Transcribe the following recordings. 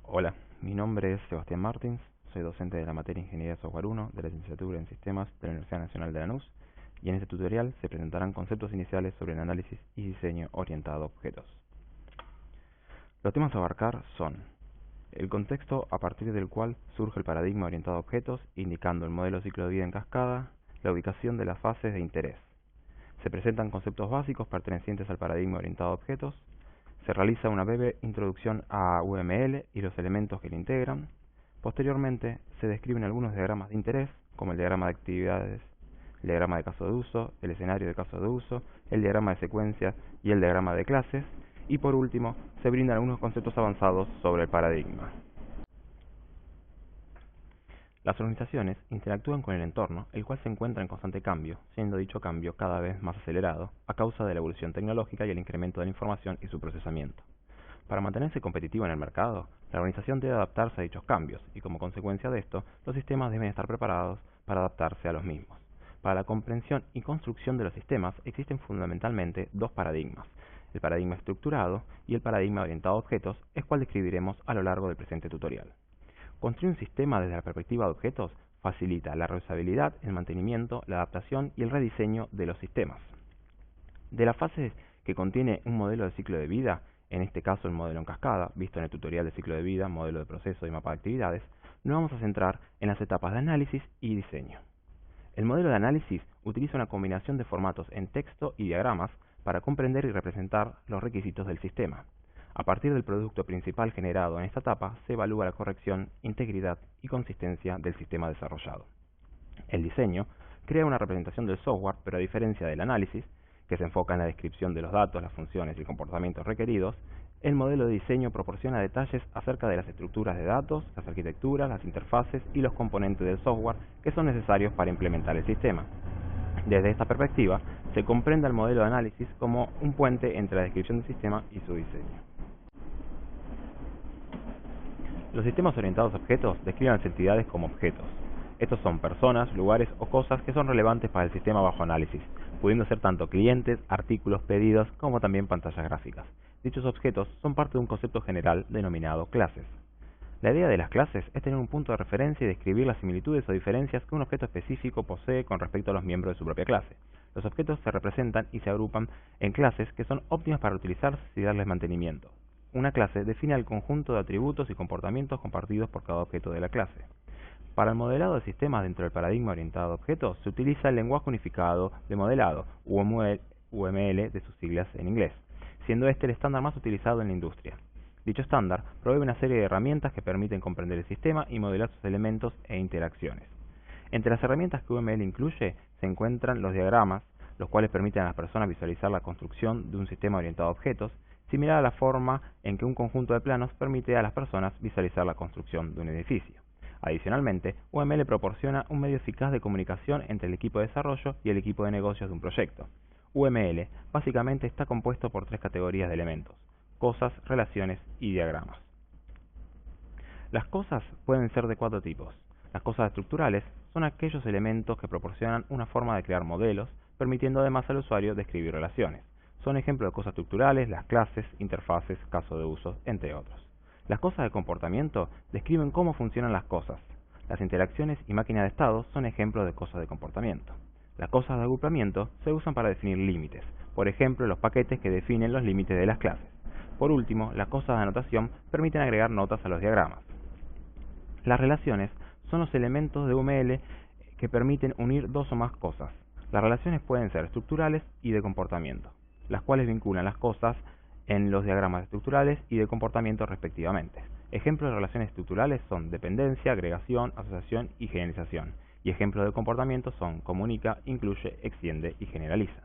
Hola, mi nombre es Sebastián Martins, soy docente de la materia Ingeniería de Software 1 de la Licenciatura en Sistemas de la Universidad Nacional de Lanús, y en este tutorial se presentarán conceptos iniciales sobre el análisis y diseño orientado a objetos. Los temas a abarcar son el contexto a partir del cual surge el paradigma orientado a objetos, indicando el modelo ciclo de vida en cascada, la ubicación de las fases de interés. Se presentan conceptos básicos pertenecientes al paradigma orientado a objetos. Se realiza una breve introducción a UML y los elementos que lo integran. Posteriormente, se describen algunos diagramas de interés, como el diagrama de actividades, el diagrama de caso de uso, el escenario de caso de uso, el diagrama de secuencia y el diagrama de clases. Y por último, se brindan algunos conceptos avanzados sobre el paradigma. Las organizaciones interactúan con el entorno, el cual se encuentra en constante cambio, siendo dicho cambio cada vez más acelerado a causa de la evolución tecnológica y el incremento de la información y su procesamiento. Para mantenerse competitivo en el mercado, la organización debe adaptarse a dichos cambios y, como consecuencia de esto, los sistemas deben estar preparados para adaptarse a los mismos. Para la comprensión y construcción de los sistemas existen fundamentalmente dos paradigmas: el paradigma estructurado y el paradigma orientado a objetos, el cual describiremos a lo largo del presente tutorial. Construir un sistema desde la perspectiva de objetos facilita la reusabilidad, el mantenimiento, la adaptación y el rediseño de los sistemas. De las fases que contiene un modelo de ciclo de vida, en este caso el modelo en cascada, visto en el tutorial de ciclo de vida, modelo de proceso y mapa de actividades, nos vamos a centrar en las etapas de análisis y diseño. El modelo de análisis utiliza una combinación de formatos en texto y diagramas para comprender y representar los requisitos del sistema. A partir del producto principal generado en esta etapa, se evalúa la corrección, integridad y consistencia del sistema desarrollado. El diseño crea una representación del software, pero a diferencia del análisis, que se enfoca en la descripción de los datos, las funciones y comportamientos requeridos, el modelo de diseño proporciona detalles acerca de las estructuras de datos, las arquitecturas, las interfaces y los componentes del software que son necesarios para implementar el sistema. Desde esta perspectiva, se comprende el modelo de análisis como un puente entre la descripción del sistema y su diseño. Los sistemas orientados a objetos describen a las entidades como objetos. Estos son personas, lugares o cosas que son relevantes para el sistema bajo análisis, pudiendo ser tanto clientes, artículos, pedidos, como también pantallas gráficas. Dichos objetos son parte de un concepto general denominado clases. La idea de las clases es tener un punto de referencia y describir las similitudes o diferencias que un objeto específico posee con respecto a los miembros de su propia clase. Los objetos se representan y se agrupan en clases que son óptimas para utilizarse y darles mantenimiento. Una clase define el conjunto de atributos y comportamientos compartidos por cada objeto de la clase. Para el modelado de sistemas dentro del paradigma orientado a objetos, se utiliza el lenguaje unificado de modelado, UML de sus siglas en inglés, siendo este el estándar más utilizado en la industria. Dicho estándar provee una serie de herramientas que permiten comprender el sistema y modelar sus elementos e interacciones. Entre las herramientas que UML incluye se encuentran los diagramas, los cuales permiten a las personas visualizar la construcción de un sistema orientado a objetos, similar a la forma en que un conjunto de planos permite a las personas visualizar la construcción de un edificio. Adicionalmente, UML proporciona un medio eficaz de comunicación entre el equipo de desarrollo y el equipo de negocios de un proyecto. UML básicamente está compuesto por tres categorías de elementos: cosas, relaciones y diagramas. Las cosas pueden ser de cuatro tipos. Las cosas estructurales son aquellos elementos que proporcionan una forma de crear modelos, permitiendo además al usuario describir relaciones. Son ejemplos de cosas estructurales las clases, interfaces, caso de uso, entre otros. Las cosas de comportamiento describen cómo funcionan las cosas. Las interacciones y máquinas de estado son ejemplos de cosas de comportamiento. Las cosas de agrupamiento se usan para definir límites, por ejemplo, los paquetes que definen los límites de las clases. Por último, las cosas de anotación permiten agregar notas a los diagramas. Las relaciones son los elementos de UML que permiten unir dos o más cosas. Las relaciones pueden ser estructurales y de comportamiento, las cuales vinculan las cosas en los diagramas estructurales y de comportamiento respectivamente. Ejemplos de relaciones estructurales son dependencia, agregación, asociación y generalización. Y ejemplos de comportamiento son comunica, incluye, extiende y generaliza.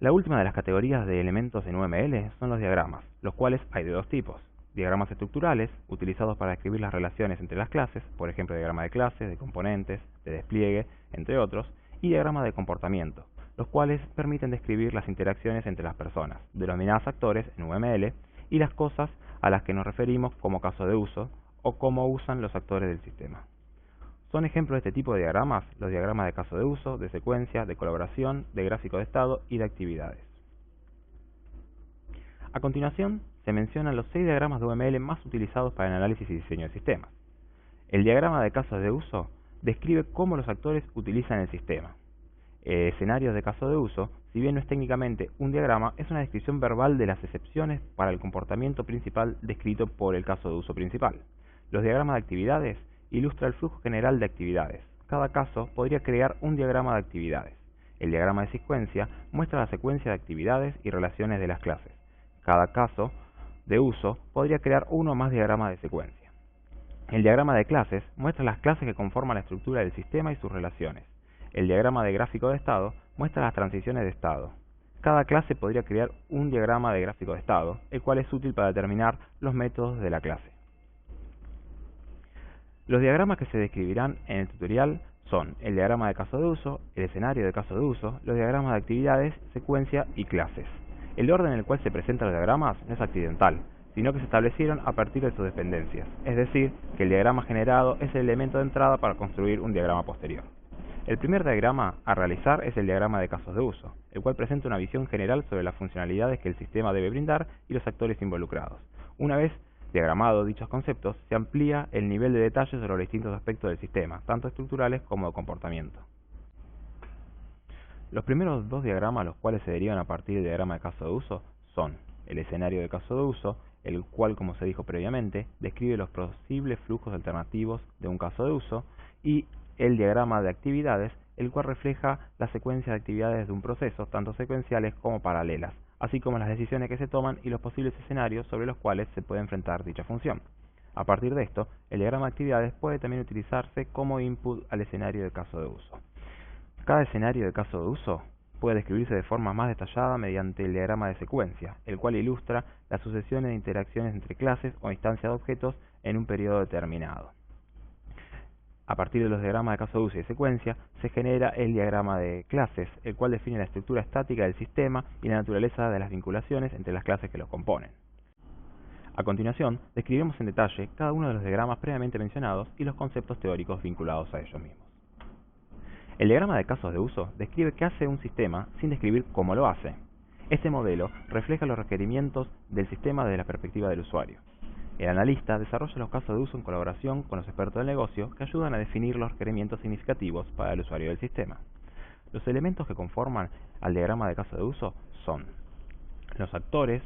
La última de las categorías de elementos en UML son los diagramas, los cuales hay de dos tipos: diagramas estructurales, utilizados para describir las relaciones entre las clases, por ejemplo diagrama de clases, de componentes, de despliegue, entre otros, y diagramas de comportamiento, los cuales permiten describir las interacciones entre las personas, denominadas actores en UML, y las cosas a las que nos referimos como caso de uso, o cómo usan los actores del sistema. Son ejemplos de este tipo de diagramas los diagramas de caso de uso, de secuencia, de colaboración, de gráfico de estado y de actividades. A continuación, se mencionan los 6 diagramas de UML más utilizados para el análisis y diseño de sistemas. El diagrama de casos de uso describe cómo los actores utilizan el sistema. El escenario de caso de uso, si bien no es técnicamente un diagrama, es una descripción verbal de las excepciones para el comportamiento principal descrito por el caso de uso principal. Los diagramas de actividades ilustran el flujo general de actividades. Cada caso podría crear un diagrama de actividades. El diagrama de secuencia muestra la secuencia de actividades y relaciones de las clases. Cada caso de uso podría crear uno o más diagramas de secuencia. El diagrama de clases muestra las clases que conforman la estructura del sistema y sus relaciones. El diagrama de gráfico de estado muestra las transiciones de estado. Cada clase podría crear un diagrama de gráfico de estado, el cual es útil para determinar los métodos de la clase. Los diagramas que se describirán en el tutorial son el diagrama de caso de uso, el escenario de caso de uso, los diagramas de actividades, secuencia y clases. El orden en el cual se presentan los diagramas no es accidental, sino que se establecieron a partir de sus dependencias, es decir, que el diagrama generado es el elemento de entrada para construir un diagrama posterior. El primer diagrama a realizar es el diagrama de casos de uso, el cual presenta una visión general sobre las funcionalidades que el sistema debe brindar y los actores involucrados. Una vez diagramado dichos conceptos, se amplía el nivel de detalle sobre los distintos aspectos del sistema, tanto estructurales como de comportamiento. Los primeros dos diagramas, los cuales se derivan a partir del diagrama de caso de uso, son el escenario de caso de uso, el cual, como se dijo previamente, describe los posibles flujos alternativos de un caso de uso, y el diagrama de actividades, el cual refleja la secuencia de actividades de un proceso, tanto secuenciales como paralelas, así como las decisiones que se toman y los posibles escenarios sobre los cuales se puede enfrentar dicha función. A partir de esto, el diagrama de actividades puede también utilizarse como input al escenario de caso de uso. Cada escenario de caso de uso puede describirse de forma más detallada mediante el diagrama de secuencia, el cual ilustra las sucesiones de interacciones entre clases o instancias de objetos en un periodo determinado. A partir de los diagramas de caso de uso y de secuencia, se genera el diagrama de clases, el cual define la estructura estática del sistema y la naturaleza de las vinculaciones entre las clases que lo componen. A continuación, describiremos en detalle cada uno de los diagramas previamente mencionados y los conceptos teóricos vinculados a ellos mismos. El diagrama de casos de uso describe qué hace un sistema sin describir cómo lo hace. Este modelo refleja los requerimientos del sistema desde la perspectiva del usuario. El analista desarrolla los casos de uso en colaboración con los expertos del negocio que ayudan a definir los requerimientos significativos para el usuario del sistema. Los elementos que conforman al diagrama de caso de uso son los actores,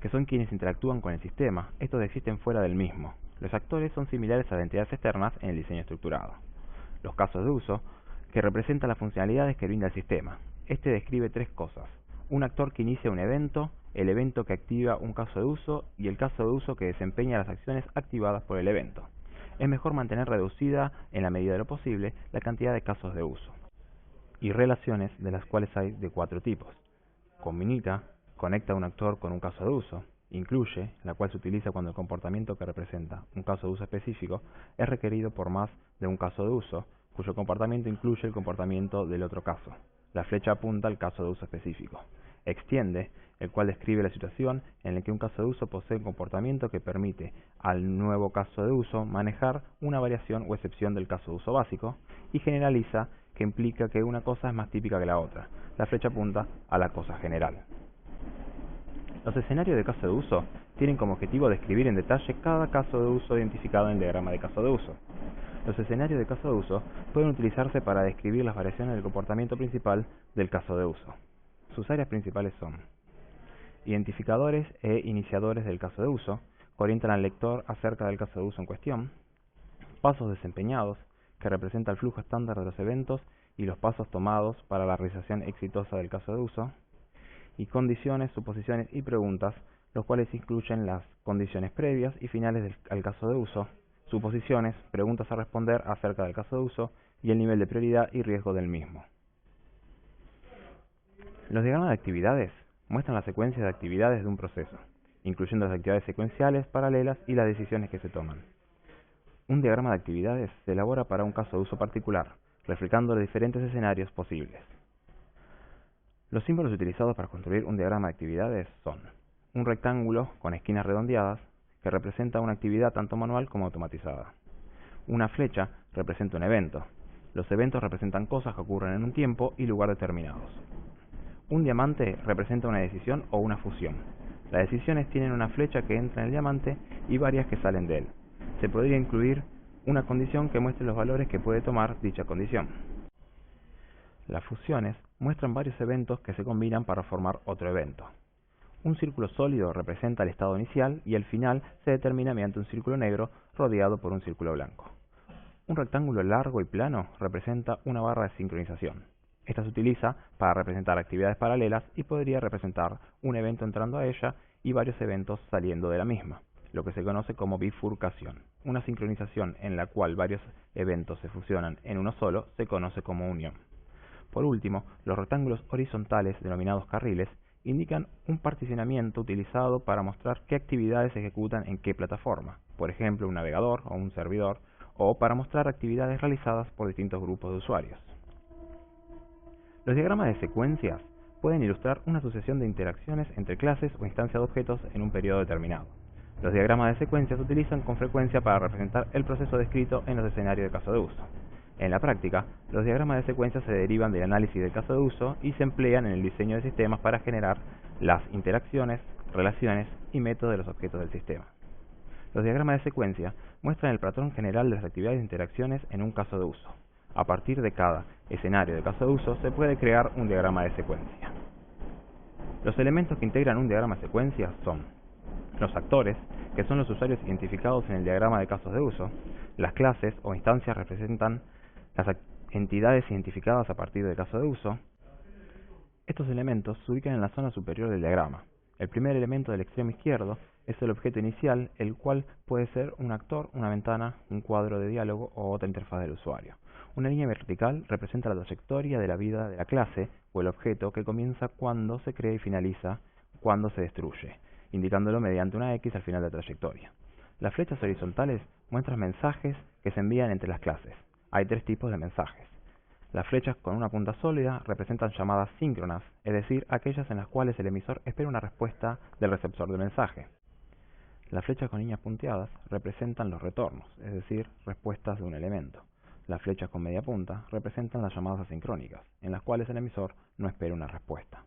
que son quienes interactúan con el sistema. Estos existen fuera del mismo. Los actores son similares a las entidades externas en el diseño estructurado. Los casos de uso, que representan las funcionalidades que brinda el sistema. Este describe tres cosas: un actor que inicia un evento, el evento que activa un caso de uso y el caso de uso que desempeña las acciones activadas por el evento. Es mejor mantener reducida, en la medida de lo posible, la cantidad de casos de uso y relaciones, de las cuales hay de 4 tipos. Comunica, conecta a un actor con un caso de uso. Incluye, la cual se utiliza cuando el comportamiento que representa un caso de uso específico es requerido por más de un caso de uso, cuyo comportamiento incluye el comportamiento del otro caso. La flecha apunta al caso de uso específico. Extiende, el cual describe la situación en la que un caso de uso posee un comportamiento que permite al nuevo caso de uso manejar una variación o excepción del caso de uso básico. Y generaliza, que implica que una cosa es más típica que la otra. La flecha apunta a la cosa general. Los escenarios de caso de uso tienen como objetivo describir en detalle cada caso de uso identificado en el diagrama de caso de uso. Los escenarios de caso de uso pueden utilizarse para describir las variaciones del comportamiento principal del caso de uso. Sus áreas principales son identificadores e iniciadores del caso de uso, que orientan al lector acerca del caso de uso en cuestión; pasos desempeñados, que representa el flujo estándar de los eventos y los pasos tomados para la realización exitosa del caso de uso; y condiciones, suposiciones y preguntas, los cuales incluyen las condiciones previas y finales al caso de uso, suposiciones, preguntas a responder acerca del caso de uso y el nivel de prioridad y riesgo del mismo. Los diagramas de actividades muestran la secuencia de actividades de un proceso, incluyendo las actividades secuenciales, paralelas y las decisiones que se toman. Un diagrama de actividades se elabora para un caso de uso particular, reflejando los diferentes escenarios posibles. Los símbolos utilizados para construir un diagrama de actividades son un rectángulo con esquinas redondeadas, que representa una actividad tanto manual como automatizada. Una flecha representa un evento. Los eventos representan cosas que ocurren en un tiempo y lugar determinados. Un diamante representa una decisión o una fusión. Las decisiones tienen una flecha que entra en el diamante y varias que salen de él. Se podría incluir una condición que muestre los valores que puede tomar dicha condición. Las fusiones muestran varios eventos que se combinan para formar otro evento. Un círculo sólido representa el estado inicial y el final se determina mediante un círculo negro rodeado por un círculo blanco. Un rectángulo largo y plano representa una barra de sincronización. Esta se utiliza para representar actividades paralelas y podría representar un evento entrando a ella y varios eventos saliendo de la misma, lo que se conoce como bifurcación. Una sincronización en la cual varios eventos se fusionan en uno solo se conoce como unión. Por último, los rectángulos horizontales, denominados carriles, indican un particionamiento utilizado para mostrar qué actividades se ejecutan en qué plataforma, por ejemplo un navegador o un servidor, o para mostrar actividades realizadas por distintos grupos de usuarios. Los diagramas de secuencias pueden ilustrar una sucesión de interacciones entre clases o instancias de objetos en un periodo determinado. Los diagramas de secuencias se utilizan con frecuencia para representar el proceso descrito en los escenarios de caso de uso. En la práctica, los diagramas de secuencias se derivan del análisis del caso de uso y se emplean en el diseño de sistemas para generar las interacciones, relaciones y métodos de los objetos del sistema. Los diagramas de secuencia muestran el patrón general de las actividades e interacciones en un caso de uso. A partir de cada escenario de caso de uso se puede crear un diagrama de secuencia. Los elementos que integran un diagrama de secuencia son los actores, que son los usuarios identificados en el diagrama de casos de uso. Las clases o instancias representan las entidades identificadas a partir del caso de uso. Estos elementos se ubican en la zona superior del diagrama. El primer elemento del extremo izquierdo es el objeto inicial, el cual puede ser un actor, una ventana, un cuadro de diálogo o otra interfaz del usuario. Una línea vertical representa la trayectoria de la vida de la clase o el objeto que comienza cuando se crea y finaliza cuando se destruye, indicándolo mediante una X al final de la trayectoria. Las flechas horizontales muestran mensajes que se envían entre las clases. Hay tres tipos de mensajes. Las flechas con una punta sólida representan llamadas síncronas, es decir, aquellas en las cuales el emisor espera una respuesta del receptor del mensaje. Las flechas con líneas punteadas representan los retornos, es decir, respuestas de un elemento. Las flechas con media punta representan las llamadas asincrónicas, en las cuales el emisor no espera una respuesta.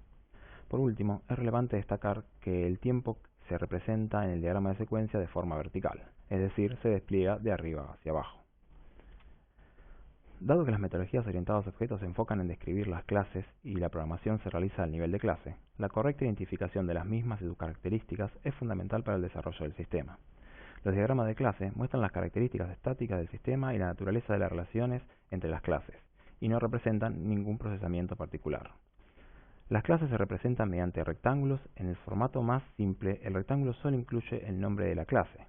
Por último, es relevante destacar que el tiempo se representa en el diagrama de secuencia de forma vertical, es decir, se despliega de arriba hacia abajo. Dado que las metodologías orientadas a objetos se enfocan en describir las clases y la programación se realiza al nivel de clase, la correcta identificación de las mismas y sus características es fundamental para el desarrollo del sistema. Los diagramas de clase muestran las características estáticas del sistema y la naturaleza de las relaciones entre las clases, y no representan ningún procesamiento particular. Las clases se representan mediante rectángulos. En el formato más simple, el rectángulo solo incluye el nombre de la clase,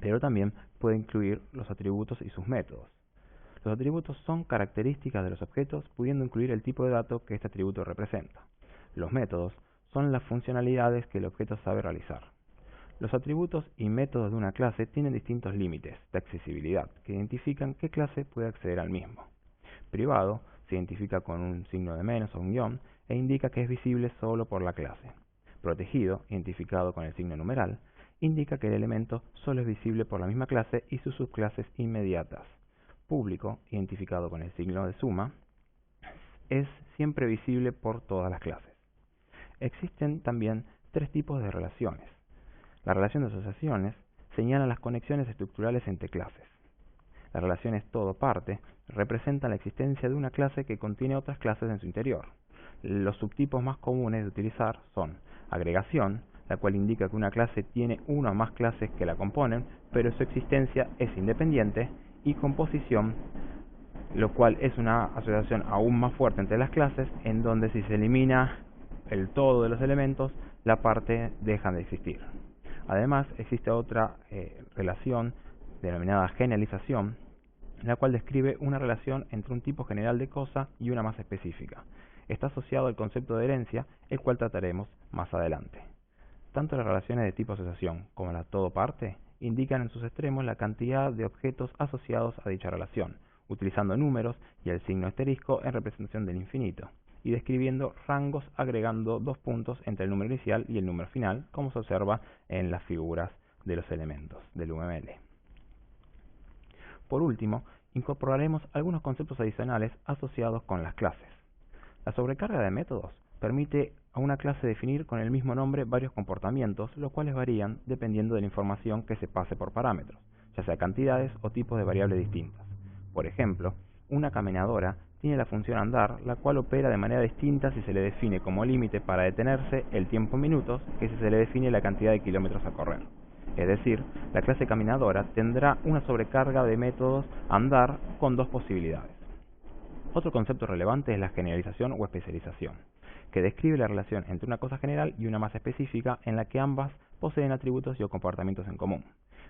pero también puede incluir los atributos y sus métodos. Los atributos son características de los objetos, pudiendo incluir el tipo de dato que este atributo representa. Los métodos son las funcionalidades que el objeto sabe realizar. Los atributos y métodos de una clase tienen distintos límites de accesibilidad que identifican qué clase puede acceder al mismo. Privado se identifica con un signo de menos o un guión e indica que es visible solo por la clase. Protegido, identificado con el signo numeral, indica que el elemento solo es visible por la misma clase y sus subclases inmediatas. Público, identificado con el signo de suma, es siempre visible por todas las clases. Existen también tres tipos de relaciones. La relación de asociaciones señala las conexiones estructurales entre clases. Las relaciones todo-parte representan la existencia de una clase que contiene otras clases en su interior. Los subtipos más comunes de utilizar son agregación, la cual indica que una clase tiene una o más clases que la componen, pero su existencia es independiente, y composición, lo cual es una asociación aún más fuerte entre las clases, en donde si se elimina el todo de los elementos, la parte deja de existir. Además, existe otra relación denominada generalización, la cual describe una relación entre un tipo general de cosa y una más específica. Está asociado al concepto de herencia, el cual trataremos más adelante. Tanto las relaciones de tipo asociación como las todo-parte indican en sus extremos la cantidad de objetos asociados a dicha relación, utilizando números y el signo asterisco en representación del infinito, y describiendo rangos agregando 2 puntos entre el número inicial y el número final, como se observa en las figuras de los elementos del UML. Por último, incorporaremos algunos conceptos adicionales asociados con las clases. La sobrecarga de métodos permite a una clase definir con el mismo nombre varios comportamientos, los cuales varían dependiendo de la información que se pase por parámetros, ya sea cantidades o tipos de variables distintas. Por ejemplo, una caminadora tiene la función andar, la cual opera de manera distinta si se le define como límite para detenerse el tiempo en minutos que si se le define la cantidad de kilómetros a correr. Es decir, la clase caminadora tendrá una sobrecarga de métodos andar con dos posibilidades. Otro concepto relevante es la generalización o especialización, que describe la relación entre una cosa general y una más específica en la que ambas poseen atributos y o comportamientos en común.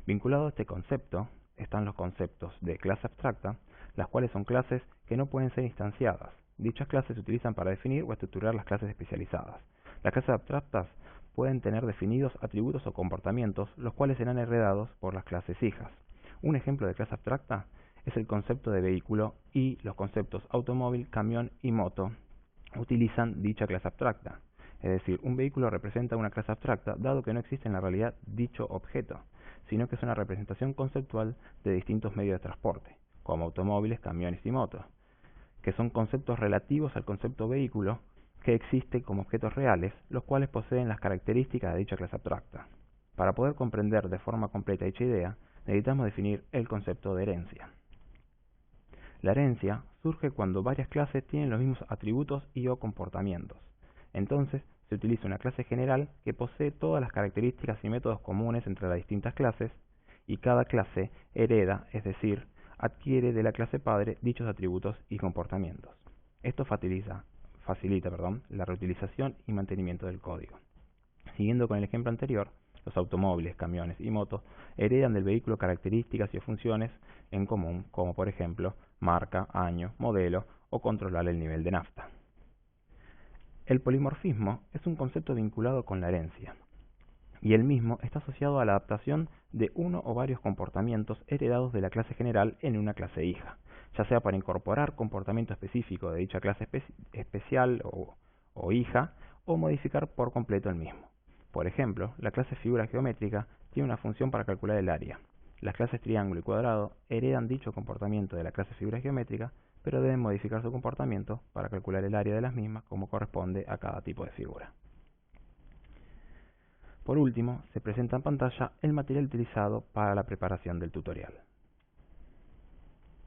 Vinculado a este concepto están los conceptos de clase abstracta, las cuales son clases que no pueden ser instanciadas. Dichas clases se utilizan para definir o estructurar las clases especializadas. Las clases abstractas pueden tener definidos atributos o comportamientos, los cuales serán heredados por las clases hijas. Un ejemplo de clase abstracta es el concepto de vehículo, y los conceptos automóvil, camión y moto utilizan dicha clase abstracta. Es decir, un vehículo representa una clase abstracta, dado que no existe en la realidad dicho objeto, sino que es una representación conceptual de distintos medios de transporte, como automóviles, camiones y motos, que son conceptos relativos al concepto vehículo que existe como objetos reales, los cuales poseen las características de dicha clase abstracta. Para poder comprender de forma completa dicha idea, necesitamos definir el concepto de herencia. La herencia surge cuando varias clases tienen los mismos atributos y o comportamientos. Entonces, se utiliza una clase general que posee todas las características y métodos comunes entre las distintas clases, y cada clase hereda, es decir, adquiere de la clase padre dichos atributos y comportamientos. Esto facilita la reutilización y mantenimiento del código. Siguiendo con el ejemplo anterior, los automóviles, camiones y motos heredan del vehículo características y funciones en común, como por ejemplo marca, año, modelo o controlar el nivel de nafta. El polimorfismo es un concepto vinculado con la herencia, y el mismo está asociado a la adaptación de uno o varios comportamientos heredados de la clase general en una clase hija, ya sea para incorporar comportamiento específico de dicha clase especial o hija, o modificar por completo el mismo. Por ejemplo, la clase figura geométrica tiene una función para calcular el área. Las clases triángulo y cuadrado heredan dicho comportamiento de la clase figura geométrica, pero deben modificar su comportamiento para calcular el área de las mismas como corresponde a cada tipo de figura. Por último, se presenta en pantalla el material utilizado para la preparación del tutorial.